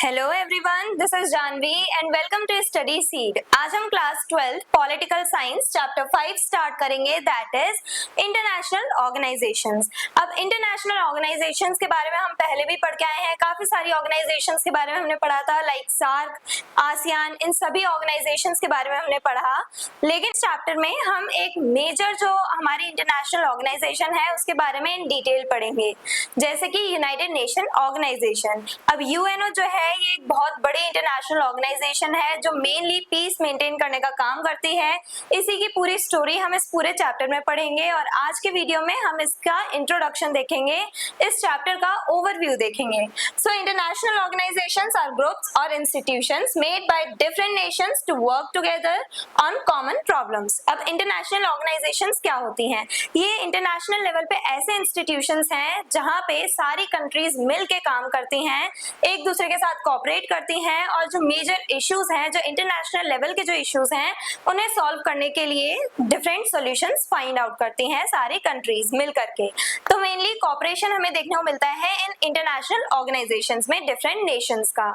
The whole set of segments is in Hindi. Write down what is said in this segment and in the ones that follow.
Hello everyone, this is Janvi and welcome to Study Seed. आज हम class 12 political science chapter 5 start करेंगे, दैट इज इंटरनेशनल ऑर्गेनाइजेशंस। अब इंटरनेशनल ऑर्गेनाइजेशंस के बारे में हम पहले भी पढ़ के आए हैं, काफी सारी ऑर्गेनाइजेशंस के बारे में हमने पढ़ा था, लाइक सार्क, आसियान, इन सभी ऑर्गेनाइजेशंस के बारे में हमने पढ़ा। लेकिन इस चैप्टर में हम एक मेजर जो हमारी इंटरनेशनल ऑर्गेनाइजेशन है उसके बारे में इन डिटेल पढ़ेंगे, जैसे कि यूनाइटेड नेशन ऑर्गेनाइजेशन। अब यूएनओ जो है ये एक बहुत बड़ी इंटरनेशनल ऑर्गेनाइजेशन है जो मेनली पीस मेंटेन करने का काम करती है। इसी की पूरी स्टोरी हम इस पूरे चैप्टर में पढ़ेंगे और आज के वीडियो में हम इसका इंट्रोडक्शन देखेंगे, इस चैप्टर का ओवरव्यू देखेंगे। So international organisations are groups और institutions made by different nations to work together on common problems. अब इंटरनेशनल ऑर्गेनाइजेशंस क्या होती हैं? ये इंटरनेशनल लेवल पे ऐसे इंस्टीट्यूशंस हैं जहां पे सारी कंट्रीज मिल के काम करती हैं, एक दूसरे के साथ कोऑपरेट करती हैं और जो मेजर इश्यूज हैं, जो इंटरनेशनल लेवल के जो इश्यूज हैं, उन्हें सॉल्व करने के लिए डिफरेंट सॉल्यूशंस फाइंड आउट करती हैं सारी कंट्रीज मिल करके। तो मेनली कोऑपरेशन हमें देखने को मिलता है इन इंटरनेशनल ऑर्गेनाइजेशंस में डिफरेंट नेशंस का।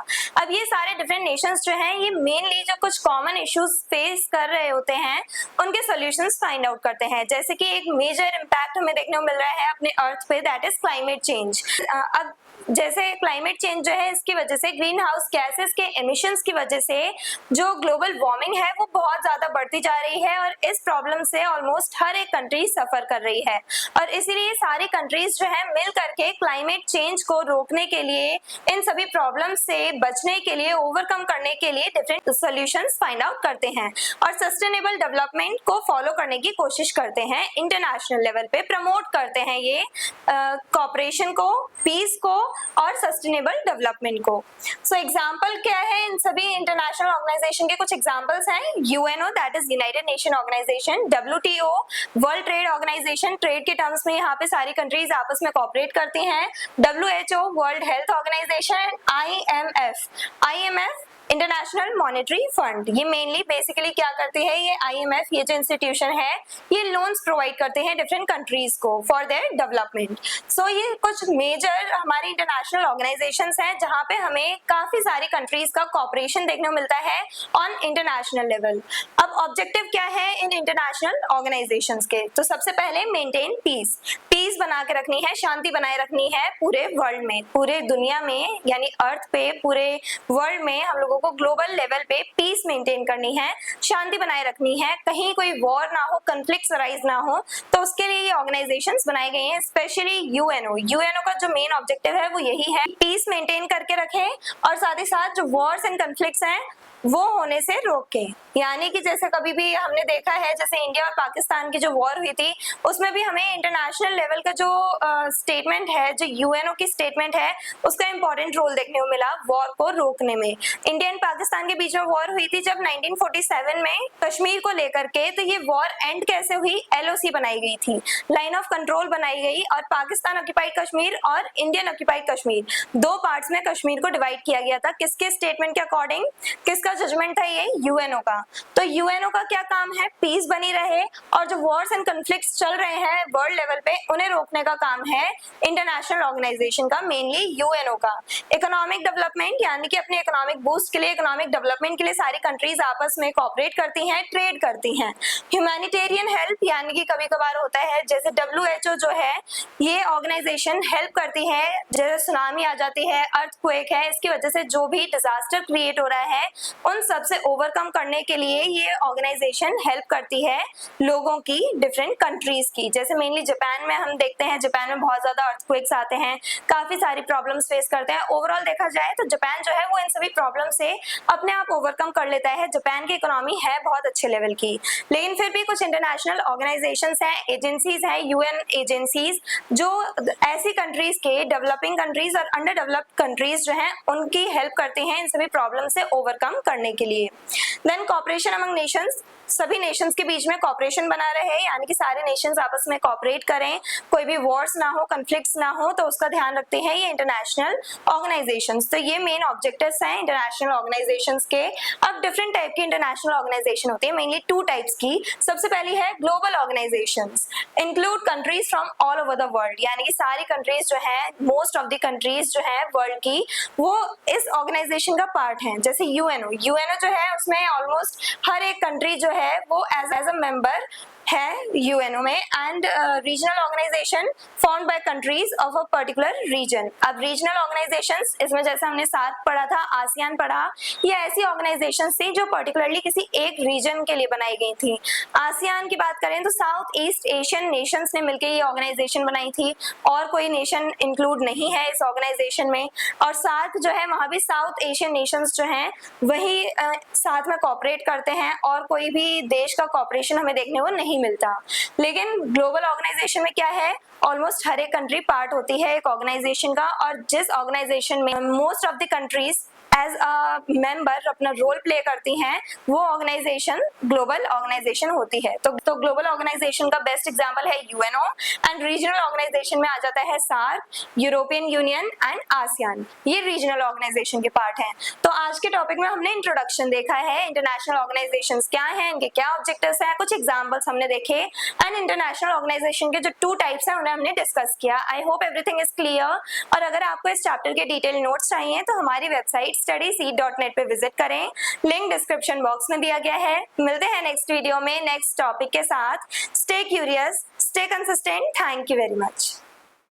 अब ये सारे डिफरेंट नेशंस जो हैं ये मेनली जो कुछ कॉमन इश्यूज फेस कर रहे होते हैं उनके सॉल्यूशंस फाइंड आउट करते हैं, जैसे कि एक मेजर इम्पैक्ट हमें देखने को मिल रहा है अपने अर्थ पे, दैट इज क्लाइमेट चेंज। अब जैसे क्लाइमेट चेंज जो है इसकी वजह से ग्रीन हाउस गैसेस के एमिशंस की वजह से जो ग्लोबल वार्मिंग है वो बहुत ज्यादा बढ़ती जा रही है और इस प्रॉब्लम से ऑलमोस्ट हर एक कंट्री सफर कर रही है और इसीलिए सारी कंट्रीज जो है मिल करके क्लाइमेट चेंज को रोकने के लिए, इन सभी प्रॉब्लम से बचने के लिए, ओवरकम करने के लिए डिफरेंट सॉल्यूशंस फाइंड आउट करते हैं और सस्टेनेबल डेवलपमेंट को फॉलो करने की कोशिश करते हैं। इंटरनेशनल लेवल पे प्रमोट करते हैं ये कोऑपरेशन को, पीस को और सस्टेनेबल डेवलपमेंट को। सो एग्जांपल क्या है इन सभी इंटरनेशनल ऑर्गेनाइजेशन के? कुछ एग्जांपल्स हैं UNO, that is United Nation Organisation, WTO World Trade Organisation, trade के टर्म्स में यहाँ पे सारी कंट्रीज आपस में कोऑपरेट करती हैं, WHO World Health Organisation, IMF International Monetary Fund. ये मेनली बेसिकली क्या करती है, ये आईएमएफ ये जो इंस्टीट्यूशन है ये लोन्स प्रोवाइड करते हैं डिफरेंट कंट्रीज को फॉर देयर डेवलपमेंट। सो ये कुछ मेजर हमारी इंटरनेशनल ऑर्गेनाइजेशंस हैं जहां पे हमें काफी सारी कंट्रीज का कोऑपरेशन देखने को मिलता है ऑन इंटरनेशनल लेवल। अब ऑब्जेक्टिव क्या है इन इंटरनेशनल ऑर्गेनाइजेशंस के? तो सबसे पहले मेंटेन पीस, पीस बना के रखनी है, शांति बनाए रखनी है पूरे वर्ल्ड में, पूरे दुनिया में, यानी अर्थ पे, पूरे वर्ल्ड में हम लोगों को ग्लोबल लेवल पे पीस मेंटेन करनी है, शांति बनाए रखनी है, कहीं कोई वॉर ना हो, कॉन्फ्लिक्ट्स अराइज ना हो। तो उसके लिए ये ऑर्गेनाइजेशंस बनाई गई हैं, स्पेशली यूएनओ का जो मेन ऑब्जेक्टिव है वो यही है, पीस मेंटेन करके रखे और साथ ही साथ जो वॉर्स एंड कॉन्फ्लिक्ट्स हैं वो होने से रोके। यानी कि जैसे कभी भी हमने देखा है, जैसे इंडिया और पाकिस्तान की जो वॉर हुई थी उसमें भी हमें इंटरनेशनल लेवल का जो स्टेटमेंट है, जो यूएनओ की स्टेटमेंट है, उसका इंपॉर्टेंट रोल देखने को मिला वॉर को रोकने में। इंडिया एंड पाकिस्तान के बीच में वॉर हुई थी जब 1947 में कश्मीर को लेकर के, तो ये वॉर एंड कैसे हुई? एलओसी बनाई गई थी, लाइन ऑफ कंट्रोल बनाई गई और पाकिस्तान ऑक्यूपाइड कश्मीर और इंडियन ऑक्यूपाइड कश्मीर दो पार्ट्स में कश्मीर को डिवाइड किया गया था। किसके स्टेटमेंट के अकॉर्डिंग? किसका जजमेंट था? ये यूएनओ का। तो यूएनओ का क्या काम है? पीस बनी रहे और जो वॉर्स एंड कॉन्फ्लिक्ट्स चल रहे हैं वर्ल्ड लेवल पे उन्हें रोकने का काम है इंटरनेशनल ऑर्गेनाइजेशन का, मेनली यूएनओ का। इकोनॉमिक डेवलपमेंट, यानी कि अपने इकोनॉमिक बूस्ट के लिए, इकोनॉमिक डेवलपमेंट के लिए सारी कंट्रीज आपस में कोऑपरेट करती हैं, ट्रेड करती हैं। ह्यूमैनिटेरियन हेल्प, यानी कि कभी कभार होता है जैसे डब्ल्यूएचओ जो है ये ऑर्गेनाइजेशन हेल्प करती है, जैसे सुनामी आ जाती है, अर्थक्वेक है, इसकी वजह से जो भी डिजास्टर क्रिएट हो रहा है उन सब से ओवरकम करने के लिए ये ऑर्गेनाइजेशन हेल्प करती है लोगों की, डिफरेंट कंट्रीज की। जैसे मेनली जापान में हम देखते हैं, जापान में बहुत ज्यादा अर्थक्वेक्स आते हैं, काफी सारी प्रॉब्लम्स फेस करते हैं। ओवरऑल देखा जाए तो जापान जो है वो इन सभी प्रॉब्लम से अपने आप ओवरकम कर लेता है। जापान की इकोनॉमी है बहुत अच्छे लेवल की, लेकिन फिर भी कुछ इंटरनेशनल ऑर्गेनाइजेशंस हैं, एजेंसीज हैं, यूएन एजेंसीज, जो ऐसी कंट्रीज के, डेवलपिंग कंट्रीज और अंडर डेवलप्ड कंट्रीज जो हैं उनकी हेल्प करती हैं इन सभी प्रॉब्लम से ओवरकम करने के लिए। देन कॉपरेशन अमंग नेशंस, सभी नेशंस के बीच में कॉपरेशन बना रहे, यानी कि सारे नेशंस आपस में कॉपरेट करें, कोई भी वॉर्स ना हो, कन्फ्लिक्ट्स ना हो, तो उसका ध्यान रखते हैं ये इंटरनेशनल ऑर्गेनाइजेशंस। तो ये मेन ऑब्जेक्टिव्स हैं इंटरनेशनल ऑर्गेनाइजेशंस के। अब डिफरेंट टाइप की इंटरनेशनल ऑर्गेनाइजेशन होती है, मेनली टू टाइप्स की। सबसे पहली है global organisations, include countries from all over the world, यानी कि सारी कंट्रीज जो है, मोस्ट ऑफ द कंट्रीज जो है वर्ल्ड की, वो इस ऑर्गेनाइजेशन का पार्ट है। जैसे यूएनओ जो है, उसमें ऑलमोस्ट हर एक कंट्री जो है वो एज अ मेंबर है यूएनओ में। And regional organisation formed by countries of a particular region. अब रीजनल ऑर्गेनाइजेशंस, इसमें जैसे हमने साथ पढ़ा था, आसियान पढ़ा, ये ऐसी ऑर्गेनाइजेशंस थी जो पर्टिकुलरली किसी एक रीजन के लिए बनाई गई थी। आसियान की बात करें तो साउथ ईस्ट एशियन नेशंस ने मिलकर ये ऑर्गेनाइजेशन बनाई थी, और कोई नेशन इंक्लूड नहीं है इस ऑर्गेनाइजेशन में। और साथ जो है वहां भी साउथ एशियन नेशंस जो हैं वही साथ में कॉपरेट करते हैं, और कोई भी देश का कॉपरेशन हमें देखने को नहीं मिलता। लेकिन ग्लोबल ऑर्गेनाइजेशन में क्या है, ऑलमोस्ट हर एक कंट्री पार्ट होती है एक ऑर्गेनाइजेशन का, और जिस ऑर्गेनाइजेशन में most of the countries as a member अपना रोल प्ले करती हैं, वो ऑर्गेनाइजेशन ग्लोबल ऑर्गेनाइजेशन होती है। तो ग्लोबल ऑर्गेनाइजेशन का बेस्ट एग्जांपल है यूएनओ, एंड रीजनल ऑर्गेनाइजेशन में आ जाता है SAARC, European Union and ASEAN, ये रीजनल ऑर्गेनाइजेशन के पार्ट हैं। तो आज के टॉपिक में हमने इंट्रोडक्शन देखा है, इंटरनेशनल ऑर्गेनाइजेशंस क्या हैं, इनके क्या ऑब्जेक्टिव्स हैं, कुछ एग्जांपल्स हमने देखे, एंड इंटरनेशनल ऑर्गेनाइजेशन के जो टू टाइप्स हैं उन्हें हमने डिस्कस किया। I hope everything is clear. और अगर आपको इस चैप्टर के डिटेल नोट्स चाहिए तो हमारी वेबसाइट studyseed.net पे विजिट करें, लिंक डिस्क्रिप्शन बॉक्स में दिया गया है। मिलते हैं नेक्स्ट वीडियो में नेक्स्ट टॉपिक के साथ। Stay curious, stay consistent. Thank you very much.